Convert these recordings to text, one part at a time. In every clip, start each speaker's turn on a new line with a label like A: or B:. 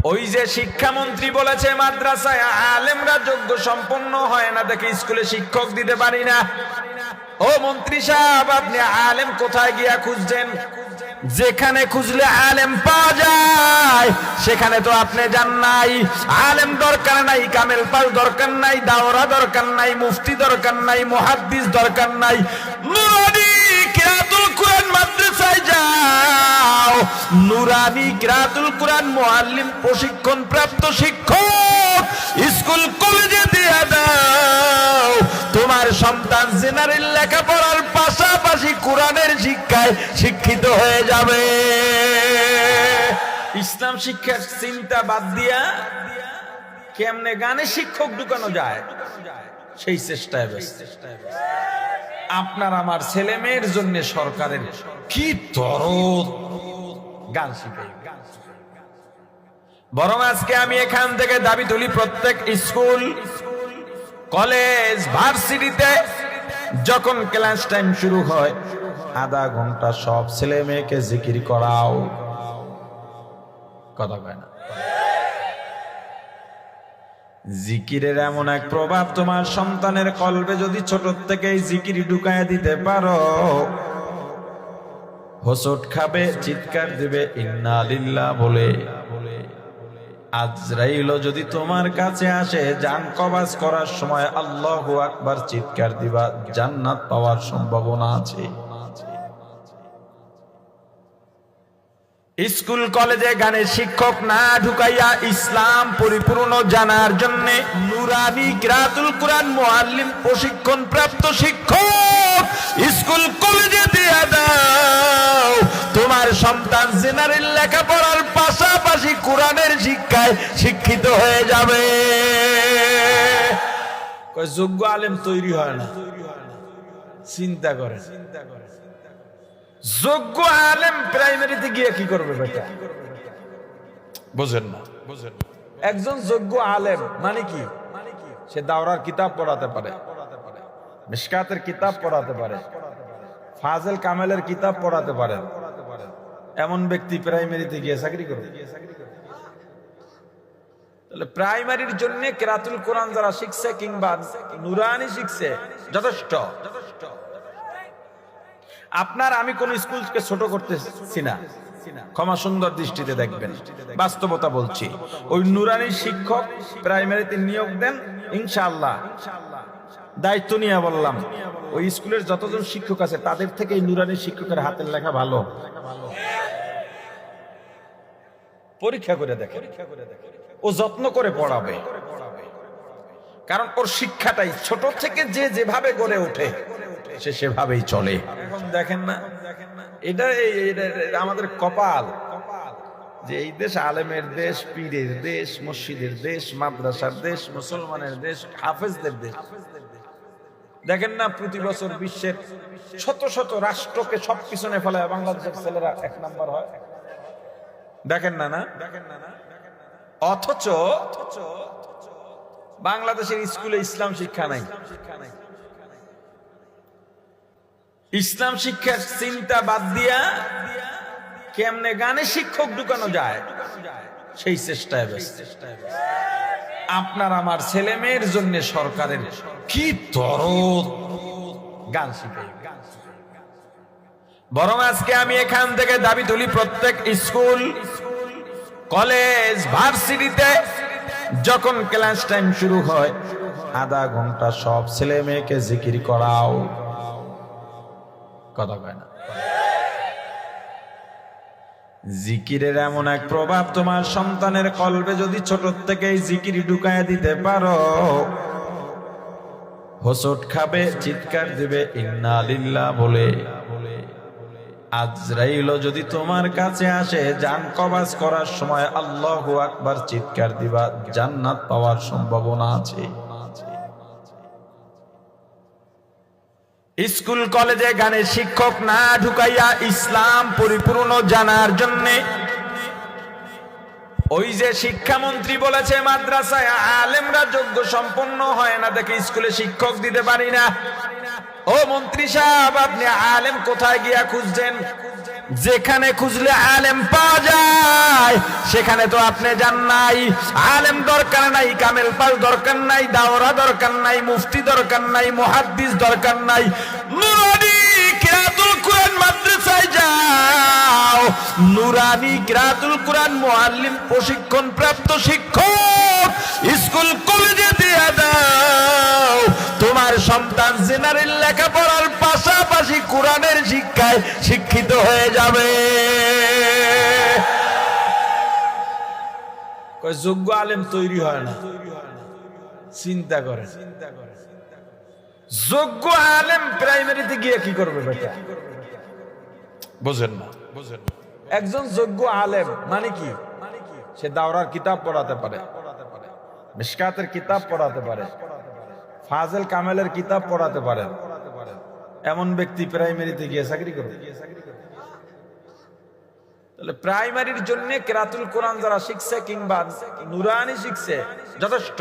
A: ওই যে শিক্ষামন্ত্রী বলেছে মাদ্রাসায় আলেমরা যোগ্য সম্পন্ন হয় না দেখে স্কুলে শিক্ষক দিতে পারি না। ও মন্ত্রী সাহেব, আপনি আলেম কোথায় গিয়া খুঁজছেন? যেখানে খুঁজলে আলেম পাওয়া যায় সেখানে তো আপনি যান নাই। আলেম দরকার নাই, কামেল পাল দরকার নাই, দাওরা দরকার নাই, মুফতি দরকার নাই, মুহাদ্দিস দরকার নাই। নুরানি কিরাতুল কুরআন মাদ্রাসায় যাও, নুরানি কিরাতুল কুরআন মুআল্লিম প্রশিক্ষণ প্রাপ্ত শিক্ষক স্কুল কলেজে দিয়ে দাও। তোমার সন্তান জেনারেল লেখাপড়ার পাশাপাশি কোরআনের শিক্ষায় শিক্ষিত হয়ে যাবে। ইসলাম শিক্ষার চিন্তা বাদ দিয়া কেমনে গানে শিক্ষক ঢুকানো যায় সেই চেষ্টায় ব্যস্ত। আপনার আমার ছেলে মেয়ের জন্য সরকারের কি দরদ গান শিখাই। বরং আজকে আমি এখান থেকে দাবি তুলি, প্রত্যেক স্কুল কলেজ ভার্সিটিতে যখন ক্লাস টাইম শুরু হয় আধা ঘন্টা সব ছেলে মেয়েকে জিকির করাও। কথা কয় না? জিকিরের এমন এক প্রভাব তোমার সন্তানের কলবে যদি ছোট থেকেই জিকির ঢুকায় দিতে পারো, হোঁচট খাবে, চিৎকার দিবে ইন্না লিল্লাহ বলে। আজরাইল যদি তোমার কাছে আসে জান কবাজ করার সময় আল্লাহু আকবার চিৎকার দিবা, জান্নাত পাওয়ার সম্ভাবনা আছে। স্কুল কলেজে গানের শিক্ষক না ঢুকাইয়া ইসলাম পরিপূর্ণ জানার জন্য নুরানি কিরাতুল কুরআন মুআল্লিম প্রশিক্ষণ প্রাপ্ত শিক্ষক স্কুল কলেজে দিয়ে দাও। তোমার সন্তান জেনারেল লেখাপড়ার পাশাপাশি কোরআনের শিক্ষায় শিক্ষিত হয়ে যাবে। যোগ্য আলেম তৈরি হয় না, চিন্তা করে। যোগ্য আলেম প্রাইমারিতে গিয়ে কি করবে বেটা? বুঝেন না? একজন যোগ্য আলেম মানে কি? সে দাওরার কিতাব পড়াতে পারে, মিশকাতের কিতাব পড়াতে পারে, ফাজেল কামেলের কিতাব পড়াতে পারে। এমন ব্যক্তি প্রাইমারিতে গিয়ে চাকরি করবে? তাহলে প্রাইমারির জন্য কিরাতুল কোরআন যারা শিখছে কিংবা নুরানি শিখছে যথেষ্ট। আপনার আমি কোন স্কুলকে ছোট করতেছি না, ক্ষমা সুন্দর দৃষ্টিতে দেখবেন, বাস্তবতা বলছি। ওই নুরানি শিক্ষক প্রাইমারিতে নিয়োগ দেন, ইনশাআল্লাহ দায়িত্ব নিয়ে বললাম ওই স্কুলের যতজন শিক্ষক আছে তাদের থেকে এই নুরানি শিক্ষকের হাতের লেখা ভালো। পরীক্ষা করে দেখে, ও যত্ন করে পড়াবে, কারণ ওর শিক্ষাটাই ছোট থেকে যে যেভাবে গড়ে ওঠে সে সেভাবেই চলে। এখন দেখেন না, এটা আমাদের কপাল যে এই দেশ আলেমের দেশ, পীরের দেশ, মসজিদের দেশ, মাদ্রাসার দেশ, মুসলমানের দেশ, হাফেজদের দেশ। দেখেন না প্রতি বছর বিশ্বের শত শত রাষ্ট্রকে সব পিছনে ফেলে বাংলাদেশের ছেলেরা এক নাম্বার হয়। দেখেন না? না অথচ বাংলাদেশের স্কুলে ইসলাম শিক্ষা নাই। ইসলাম শিক্ষার চিন্তা বাদ দিয়া কেমনে গানে শিক্ষক ঢুকানো যায় সেই চেষ্টায় ব্যস্ত। আপনার আমার ছেলে মেয়ের জন্য সরকারের কি দরদ গান শিখাই। বরং আজকে আমি এখান থেকে দাবি তুলি, প্রত্যেক স্কুল কলেজ ভার্সিটিতে যখন ক্লাস টাইম শুরু হয় আধা ঘন্টা সব ছেলে মেয়েকে জিকির করাও। কথা কয় না? জিকিরের এমন এক প্রভাব তোমার সন্তানের কলবে যদি ছোট থেকেই জিকির ঢুকায় দিতে পারো, হোঁচট খাবে, চিৎকার দিবে ইন্না লিল্লাহ বলে। আজরাইল যদি তোমার কাছে আসে জান কবাজ করার সময় আল্লাহু আকবার চিৎকার দিবা, জান্নাত পাওয়ার সম্ভাবনা আছে। স্কুল কলেজে গানের শিক্ষক না ঢুকাইয়া ইসলাম পরিপূর্ণ জানার জন্য ওই যে শিক্ষামন্ত্রী বলেছে মাদ্রাসায় আলেমরা যোগ্য সম্পন্ন হয় না দেখে স্কুলে শিক্ষক দিতে পারি না। ও মন্ত্রী সাহেব, আপনি আলেম কোথায় গিয়া খুঁজছেন? যেখানে খুঁজলে আলেম পাওয়া যায় সেখানে তো আপনি যান নাই। আলেম দরকার নাই, কামেল পাল দরকার নাই, দাওরা দরকার নাই, মুফতি দরকার নাই, মুহাদ্দিস দরকার নাই, নুরানি কিরাতুল কুরআন মাদ্রাসায় যাও। নুরানি কিরাতুল কুরআন মুআল্লিম প্রশিক্ষণ প্রাপ্ত শিক্ষক স্কুল কলেজে দিয়ে দাও। তোমার সন্তান জেনারেল লেখাপড়ার পাশাপাশি কোরআনের শিক্ষায় শিক্ষিত হয়ে যাবে। যোগ্য আলেম তৈরি হয় না, চিন্তা করে। যোগ্য আলেম প্রাইমারিতে গিয়ে কি করবে বেটা? বোঝেন না। একজন যোগ্য আলেম মানে কি? সে দাওরার কিতাব পড়াতে পারে, মিশকাতের কিতাব পড়াতে পারে, ফাজেল কামেলের কিতাব পড়াতে পারে। এমন ব্যক্তি প্রাইমারিতে গিয়ে চাকরি করবে? তাহলে প্রাইমারির জন্য কিরাতুল কোরআন যারা শিখছে কিংবা নুরানি শিখছে যথেষ্ট।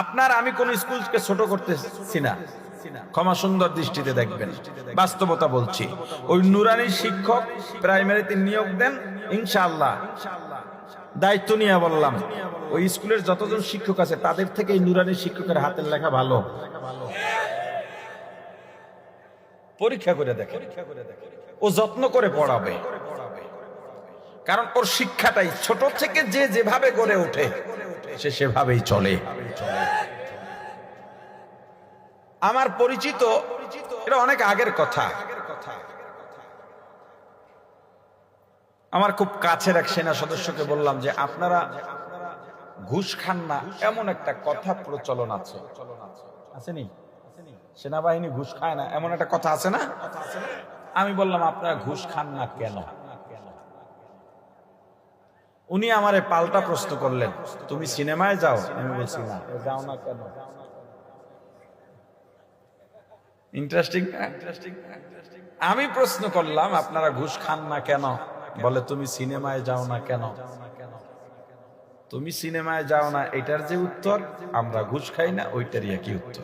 A: আপনার আমি কোন স্কুলকে ছোট করতেছি না, ক্ষমা সুন্দর দৃষ্টিতে দেখবেন, বাস্তবতা বলছি। ওই নুরানি শিক্ষক প্রাইমারিতে নিয়োগ দেন, ইনশাআল্লাহ দায়িত্ব নিয়ে বললাম ওই স্কুলের যতজন শিক্ষক আছে তাদের থেকে এই নুরানি শিক্ষকের হাতের লেখা ভালো। পরীক্ষা করে দেখে, ও যত্ন করে পড়াবে, কারণ ওর শিক্ষাটাই ছোট থেকে যে যেভাবে গড়ে ওঠে সে সেভাবেই চলে। আমার পরিচিত, এটা অনেক আগের কথা, আমার খুব কাছের এক সেনা সদস্যকে বললাম যে আপনারা ঘুষ খান না, এমন একটা কথা প্রচলন আছে, আসেনি? সেনাবাহিনী ঘুষ খায় না, এমন একটা কথা আছে না? আমি বললাম আপনারা ঘুষ খান না কেন? উনি আমারে পাল্টা প্রশ্ন করলেন, তুমি সিনেমায় যাও? আমি বলছি না। যাও না কেন? ইন্টারেস্টিং। আমি প্রশ্ন করলাম আপনারা ঘুষ খান না কেন? বলে তুমি সিনেমায় যাও না কেন? তুমি সিনেমায় যাও না এটার যে উত্তর, আমরা ঘুষ খাই না ওইটারই একই উত্তর।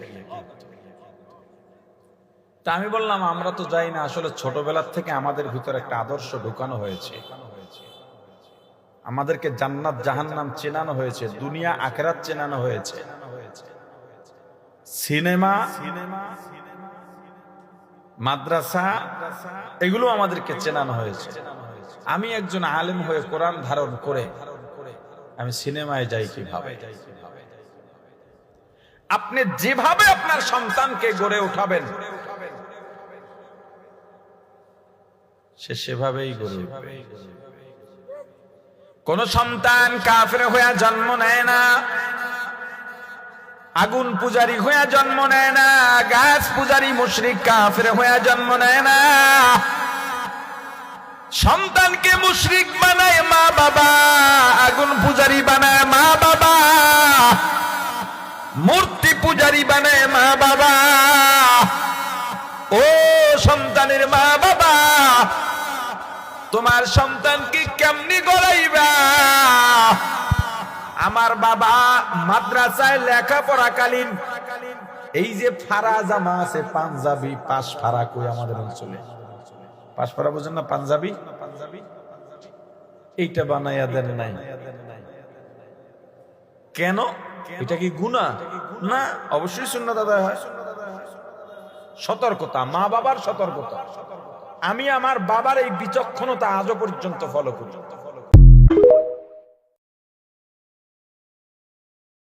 A: তা আমি বললাম আমরা তো যাই না, আসলে ছোটবেলার থেকে আমাদের ভিতরে একটা আদর্শ ঢুকানো হয়েছে, আমাদেরকে জান্নাত জাহান্নাম চেনানো হয়েছে, দুনিয়া আখিরাত চেনানো হয়েছে। সিনেমা, মাদ্রাসা এগুলো আমাদেরকে চেনানো হয়েছে। আমি একজন আলেম হয়ে কোরআন ধারণ করে আমি সিনেমায় যাই কিভাবে? আপনি যেভাবে আপনার সন্তানকে গড়ে উঠাবেন সে সেভাবেই গড়ে উঠবে। কোন সন্তান কাফের হয়ে জন্ম নেয় না, আগুন পূজারি হয়ে জন্ম নেয় না, গাছ পূজারি মুশরিক কাফের হয়ে জন্ম নেয় না। সন্তানকে মুশরিক বানায় মা বাবা, আগুন পূজারি বানায় মা বাবা, মূর্তি পূজারি বানায় মা বাবা। ও সন্তানের মা বাবা, তোমার সন্তানকে কেমনি গড়াইবা? আমার বাবা মাদ্রাসায় লেখাপড়াকালীন এই যে ফারা জামা আছে পাঞ্জাবি, পাশ ফারা কই আমাদের অঞ্চলে, পাশ ফারা বুঝেন না? পাঞ্জাবি, এইটা বানাইয়া দেন নাই কেন? এটা কি গুনাহ? না, অবশ্যই সুন্নাত আদায় হয়। সতর্কতা, মা বাবার সতর্কতা। আমি আমার বাবার এই বিচক্ষণতা আজও পর্যন্ত ফলো করি।